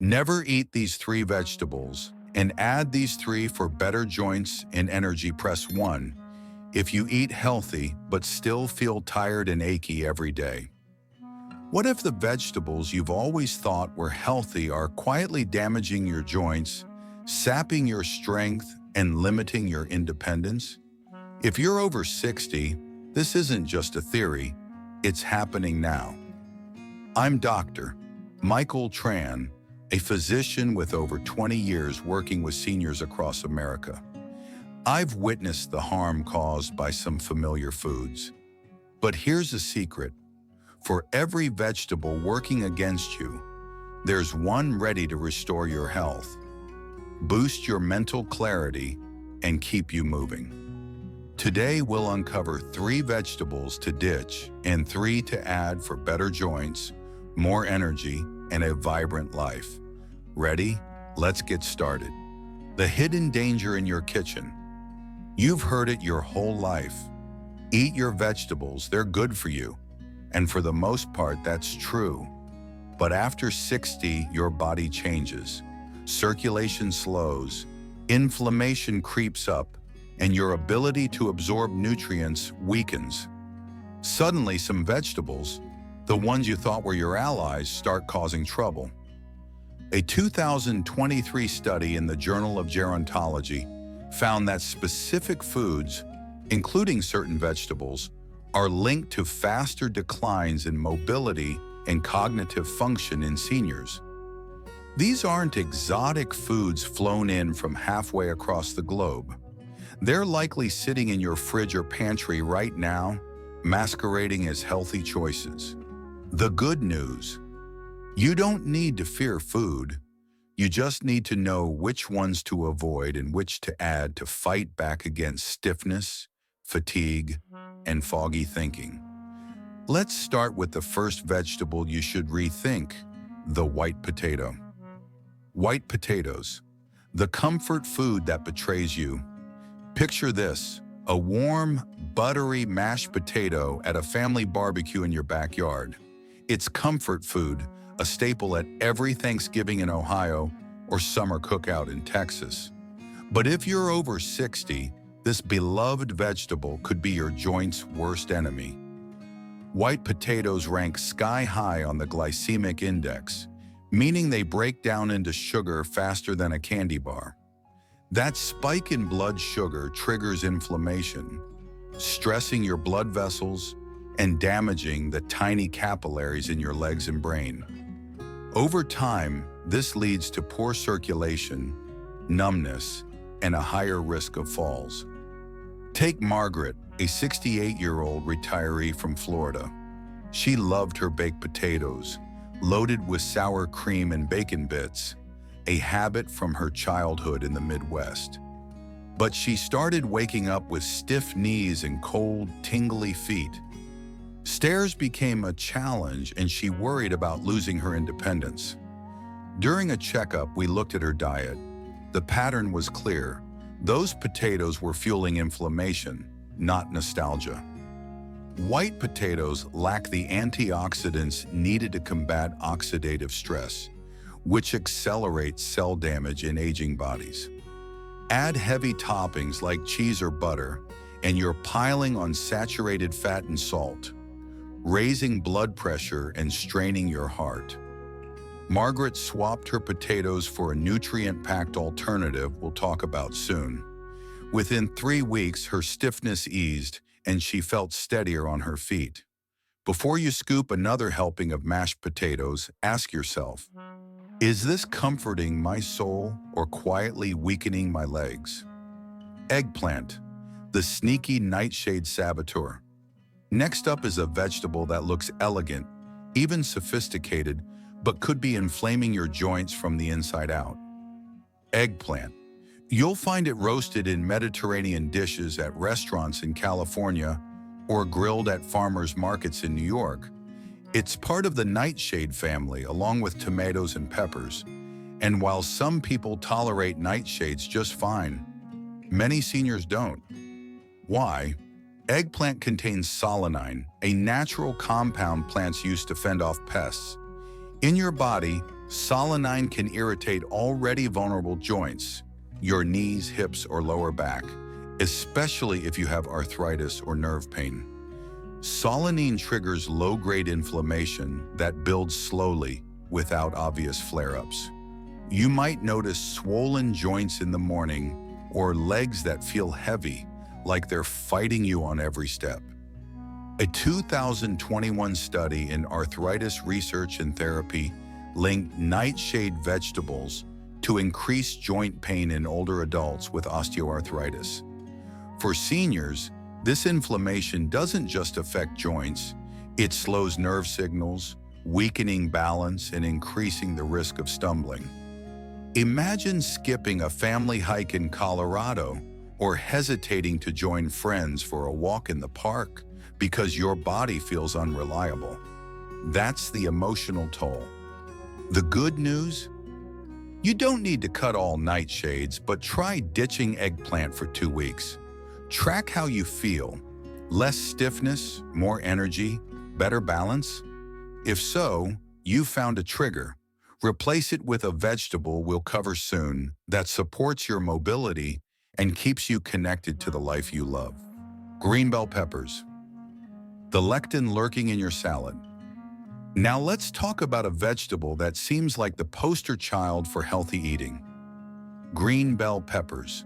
Never eat these three vegetables and add these three for better joints and energy. Press 1 if you eat healthy but still feel tired and achy every day. What if the vegetables you've always thought were healthy are quietly damaging your joints, sapping your strength, and limiting your independence? If you're over 60, this isn't just a theory, it's happening now. I'm Dr. Michael Tran, a physician with over 20 years working with seniors across America. I've witnessed the harm caused by some familiar foods. But here's a secret. For every vegetable working against you, there's one ready to restore your health, boost your mental clarity, and keep you moving. Today, we'll uncover 3 vegetables to ditch and 3 to add for better joints, more energy, and a vibrant life. Ready? Let's get started. The hidden danger in your kitchen. You've heard it your whole life. Eat your vegetables, they're good for you. And for the most part, that's true. But after 60, your body changes. Circulation slows, inflammation creeps up, and your ability to absorb nutrients weakens. Suddenly, some vegetables, the ones you thought were your allies, start causing trouble. A 2023 study in the Journal of Gerontology found that specific foods, including certain vegetables, are linked to faster declines in mobility and cognitive function in seniors. These aren't exotic foods flown in from halfway across the globe. They're likely sitting in your fridge or pantry right now, masquerading as healthy choices. The good news: you don't need to fear food. You just need to know which ones to avoid and which to add to fight back against stiffness, fatigue, and foggy thinking. Let's start with the first vegetable you should rethink: the white potato. White potatoes, the comfort food that betrays you. Picture this: a warm, buttery mashed potato at a family barbecue in your backyard. It's comfort food, a staple at every Thanksgiving in Ohio or summer cookout in Texas. But if you're over 60, this beloved vegetable could be your joint's worst enemy. White potatoes rank sky high on the glycemic index, meaning they break down into sugar faster than a candy bar. That spike in blood sugar triggers inflammation, stressing your blood vessels and damaging the tiny capillaries in your legs and brain. Over time, this leads to poor circulation, numbness, and a higher risk of falls. Take Margaret, a 68-year-old retiree from Florida. She loved her baked potatoes, loaded with sour cream and bacon bits, a habit from her childhood in the Midwest. But she started waking up with stiff knees and cold, tingly feet. Stairs became a challenge, and she worried about losing her independence. During a checkup, we looked at her diet. The pattern was clear. Those potatoes were fueling inflammation, not nostalgia. White potatoes lack the antioxidants needed to combat oxidative stress, which accelerates cell damage in aging bodies. Add heavy toppings like cheese or butter, and you're piling on saturated fat and salt, raising blood pressure and straining your heart. Margaret swapped her potatoes for a nutrient-packed alternative we'll talk about soon. Within 3 weeks, her stiffness eased and she felt steadier on her feet. Before you scoop another helping of mashed potatoes, ask yourself, is this comforting my soul or quietly weakening my legs? Eggplant, the sneaky nightshade saboteur. Next up is a vegetable that looks elegant, even sophisticated, but could be inflaming your joints from the inside out. Eggplant. You'll find it roasted in Mediterranean dishes at restaurants in California or grilled at farmers markets in New York. It's part of the nightshade family along with tomatoes and peppers. And while some people tolerate nightshades just fine, many seniors don't. Why? Eggplant contains solanine, a natural compound plants use to fend off pests. In your body, Solanine can irritate already vulnerable joints, your knees, hips, or lower back, especially if you have arthritis or nerve pain. Solanine triggers low-grade inflammation that builds slowly without obvious flare-ups. You might notice swollen joints in the morning or legs that feel heavy, like they're fighting you on every step. A 2021 study in Arthritis Research and Therapy linked nightshade vegetables to increase joint pain in older adults with osteoarthritis. For seniors, this inflammation doesn't just affect joints, it slows nerve signals, weakening balance and increasing the risk of stumbling. Imagine skipping a family hike in Colorado or hesitating to join friends for a walk in the park because your body feels unreliable. That's the emotional toll. The good news? You don't need to cut all nightshades, but try ditching eggplant for 2 weeks. Track how you feel. Less stiffness, more energy, better balance? If so, you found a trigger. Replace it with a vegetable we'll cover soon that supports your mobility and keeps you connected to the life you love. Green bell peppers. The lectin lurking in your salad. Now let's talk about a vegetable that seems like the poster child for healthy eating. Green bell peppers.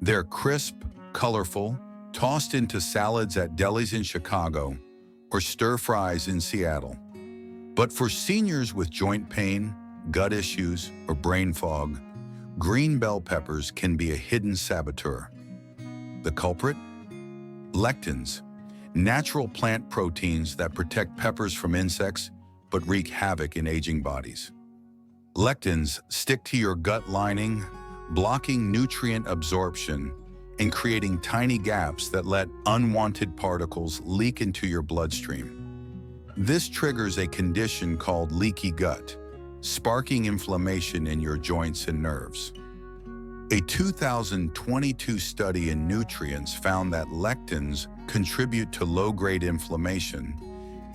They're crisp, colorful, tossed into salads at delis in Chicago or stir-fries in Seattle. But for seniors with joint pain, gut issues, or brain fog, green bell peppers can be a hidden saboteur. The culprit? Lectins, natural plant proteins that protect peppers from insects but wreak havoc in aging bodies. Lectins stick to your gut lining, blocking nutrient absorption and creating tiny gaps that let unwanted particles leak into your bloodstream. This triggers a condition called leaky gut, sparking inflammation in your joints and nerves. A 2022 study in Nutrients found that lectins contribute to low-grade inflammation,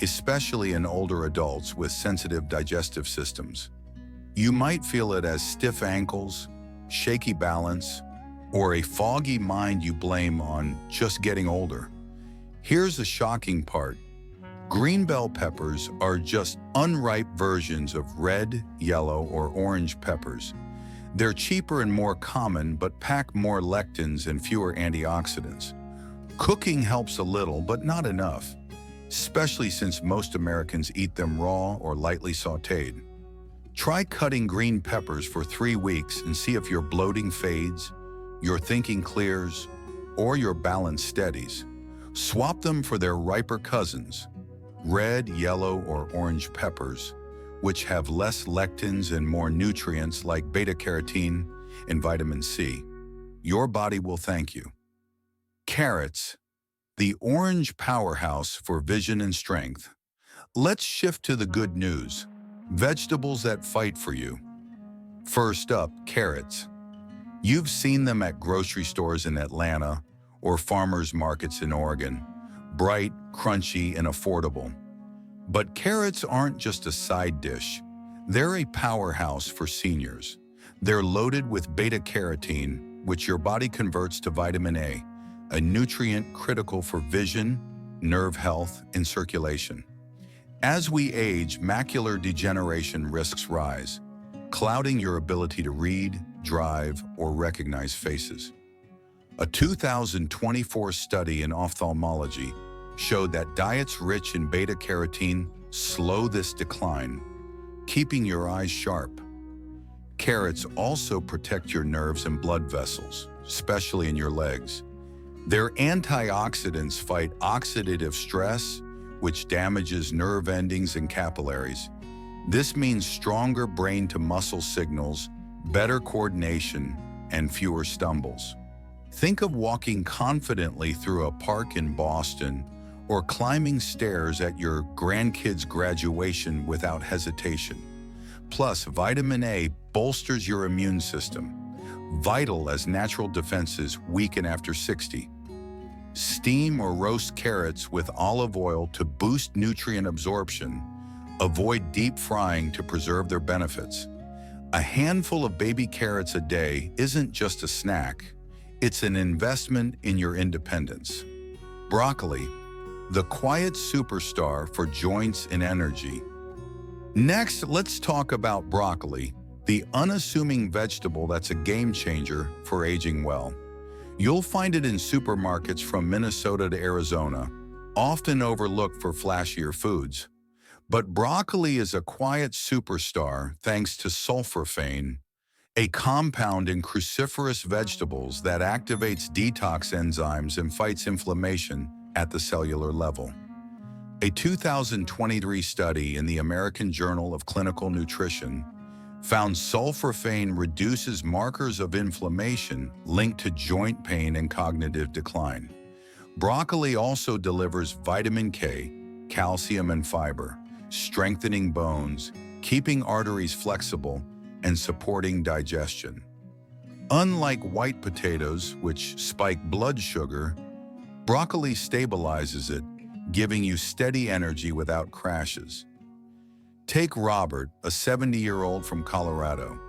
especially in older adults with sensitive digestive systems. You might feel it as stiff ankles, shaky balance, or a foggy mind you blame on just getting older. Here's the shocking part. Green bell peppers are just unripe versions of red, yellow, or orange peppers. They're cheaper and more common, but pack more lectins and fewer antioxidants. Cooking helps a little, but not enough, especially since most Americans eat them raw or lightly sautéed. Try cutting green peppers for 3 weeks and see if your bloating fades, your thinking clears, or your balance steadies. Swap them for their riper cousins, red, yellow, or orange peppers, which have less lectins and more nutrients like beta-carotene and vitamin C. Your body will thank you. Carrots, the orange powerhouse for vision and strength. Let's shift to the good news. Vegetables that fight for you. First up, carrots. You've seen them at grocery stores in Atlanta or farmers markets in Oregon. Bright, crunchy, and affordable. But carrots aren't just a side dish. They're a powerhouse for seniors. They're loaded with beta-carotene, which your body converts to vitamin A nutrient critical for vision, nerve health, and circulation. As we age, macular degeneration risks rise, clouding your ability to read, drive, or recognize faces. A 2024 study in ophthalmology showed that diets rich in beta-carotene slow this decline, keeping your eyes sharp. Carrots also protect your nerves and blood vessels, especially in your legs. Their antioxidants fight oxidative stress, which damages nerve endings and capillaries. This means stronger brain-to-muscle signals, better coordination, and fewer stumbles. Think of walking confidently through a park in Boston or climbing stairs at your grandkids' graduation without hesitation. Plus, vitamin A bolsters your immune system, vital as natural defenses weaken after 60. Steam or roast carrots with olive oil to boost nutrient absorption, Avoid deep frying to preserve their benefits. A handful of baby carrots a day isn't just a snack, it's an investment in your independence. Broccoli, the quiet superstar for joints and energy. Next, let's talk about broccoli, the unassuming vegetable that's a game changer for aging well. You'll find it in supermarkets from Minnesota to Arizona, often overlooked for flashier foods. But broccoli is a quiet superstar thanks to sulforaphane, a compound in cruciferous vegetables that activates detox enzymes and fights inflammation at the cellular level. A 2023 study in the American Journal of Clinical Nutrition found sulforaphane reduces markers of inflammation linked to joint pain and cognitive decline. Broccoli also delivers vitamin K, calcium, and fiber, strengthening bones, keeping arteries flexible, and supporting digestion. Unlike white potatoes, which spike blood sugar, broccoli stabilizes it, giving you steady energy without crashes. Take Robert, a 70-year-old from Colorado.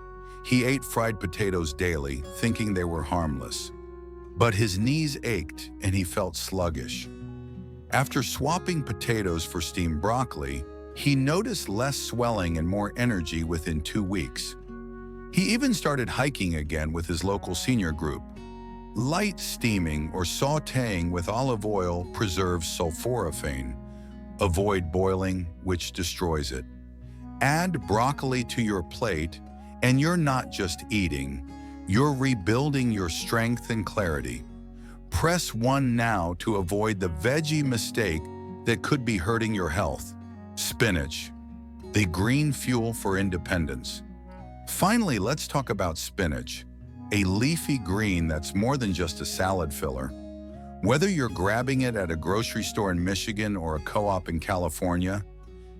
He ate fried potatoes daily, thinking they were harmless. But his knees ached and he felt sluggish. After swapping potatoes for steamed broccoli, he noticed less swelling and more energy within 2 weeks. He even started hiking again with his local senior group. Light steaming or sautéing with olive oil preserves sulforaphane. Avoid boiling, which destroys it. Add broccoli to your plate, and you're not just eating, you're rebuilding your strength and clarity. Press 1 now to avoid the veggie mistake that could be hurting your health. Spinach, the green fuel for independence. Finally, let's talk about spinach, a leafy green that's more than just a salad filler. Whether you're grabbing it at a grocery store in Michigan or a co-op in California,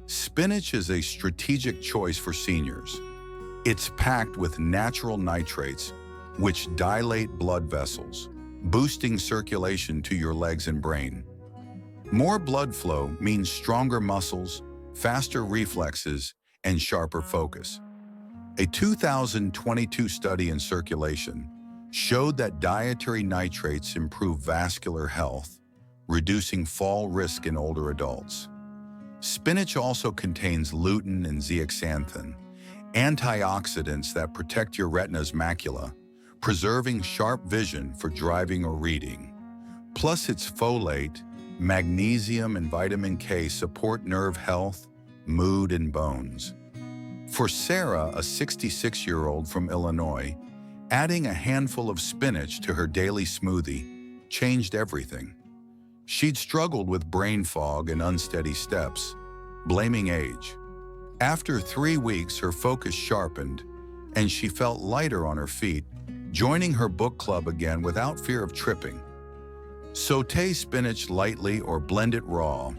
spinach is a strategic choice for seniors. It's packed with natural nitrates, which dilate blood vessels, boosting circulation to your legs and brain. More blood flow means stronger muscles, faster reflexes, and sharper focus. A 2022 study in Circulation showed that dietary nitrates improve vascular health, reducing fall risk in older adults. Spinach also contains lutein and zeaxanthin, antioxidants that protect your retina's macula, preserving sharp vision for driving or reading. Plus, its folate, magnesium, and vitamin K support nerve health, mood, and bones. For Sarah, a 66-year-old from Illinois, adding a handful of spinach to her daily smoothie changed everything. She'd struggled with brain fog and unsteady steps, blaming age. After 3 weeks, her focus sharpened, and she felt lighter on her feet, joining her book club again without fear of tripping. Sauté spinach lightly or blend it raw.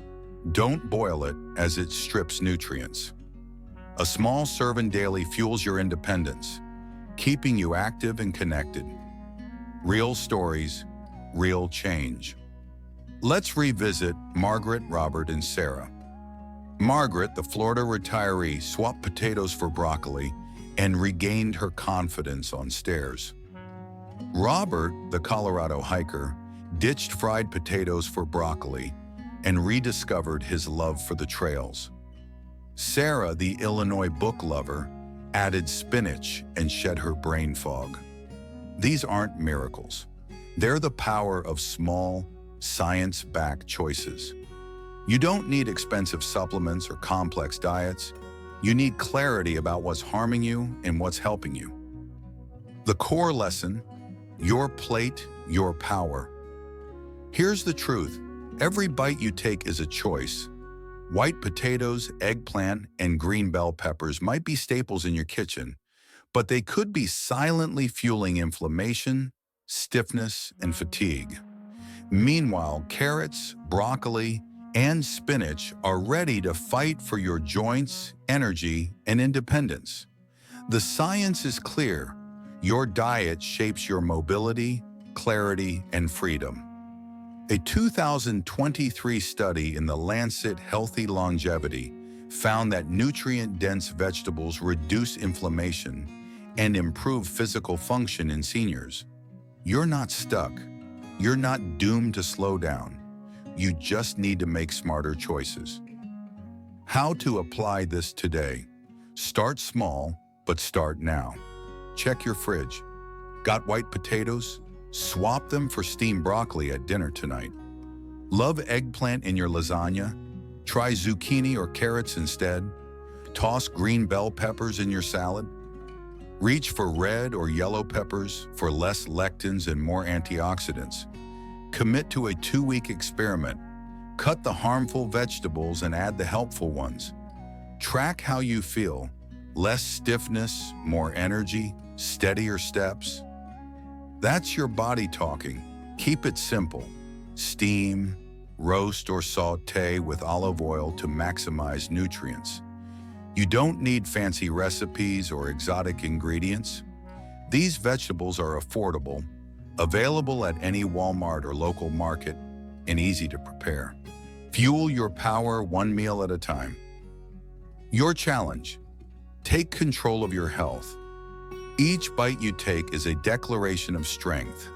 Don't boil it, as it strips nutrients. A small serving daily fuels your independence, keeping you active and connected. Real stories, real change. Let's revisit Margaret, Robert, and Sarah. Margaret, the Florida retiree, swapped potatoes for broccoli and regained her confidence on stairs. Robert, the Colorado hiker, ditched fried potatoes for broccoli and rediscovered his love for the trails. Sarah, the Illinois book lover, added spinach and shed her brain fog. These aren't miracles. They're the power of small, science-backed choices. You don't need expensive supplements or complex diets. You need clarity about what's harming you and what's helping you. The core lesson: your plate, your power. Here's the truth. Every bite you take is a choice. White potatoes, eggplant, and green bell peppers might be staples in your kitchen, but they could be silently fueling inflammation, stiffness, and fatigue. Meanwhile, carrots, broccoli, and spinach are ready to fight for your joints, energy, and independence. The science is clear. Your diet shapes your mobility, clarity, and freedom. A 2023 study in the Lancet Healthy Longevity found that nutrient-dense vegetables reduce inflammation and improve physical function in seniors. You're not stuck. You're not doomed to slow down. You just need to make smarter choices. How to apply this today? Start small, but start now. Check your fridge. Got white potatoes? Swap them for steamed broccoli at dinner tonight. Love eggplant in your lasagna? Try zucchini or carrots instead. Toss green bell peppers in your salad. Reach for red or yellow peppers for less lectins and more antioxidants. Commit to a 2-week experiment. Cut the harmful vegetables and add the helpful ones. Track how you feel. Less stiffness, more energy, steadier steps. That's your body talking. Keep it simple. Steam, roast or saute with olive oil to maximize nutrients. You don't need fancy recipes or exotic ingredients. These vegetables are affordable, available at any Walmart or local market, and easy to prepare. Fuel your power one meal at a time. Your challenge: take control of your health. Each bite you take is a declaration of strength,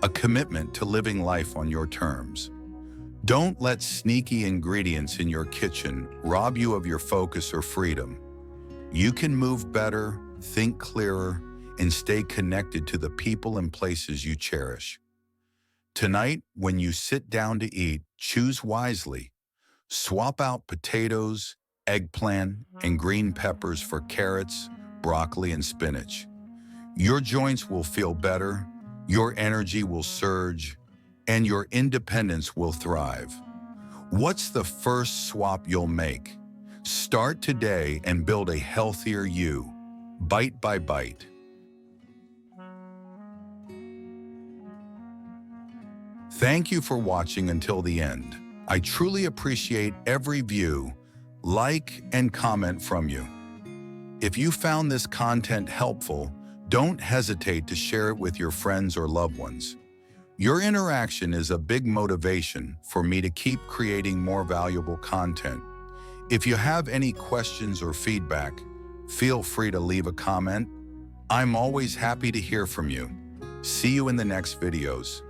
a commitment to living life on your terms. Don't let sneaky ingredients in your kitchen rob you of your focus or freedom. You can move better, think clearer, and stay connected to the people and places you cherish. Tonight, when you sit down to eat, choose wisely. Swap out potatoes, eggplant, and green peppers for carrots, broccoli, and spinach. Your joints will feel better, your energy will surge, and your independence will thrive. What's the first swap you'll make? Start today and build a healthier you, bite by bite. Thank you for watching until the end. I truly appreciate every view, like, and comment from you. If you found this content helpful, don't hesitate to share it with your friends or loved ones. Your interaction is a big motivation for me to keep creating more valuable content. If you have any questions or feedback, feel free to leave a comment. I'm always happy to hear from you. See you in the next videos.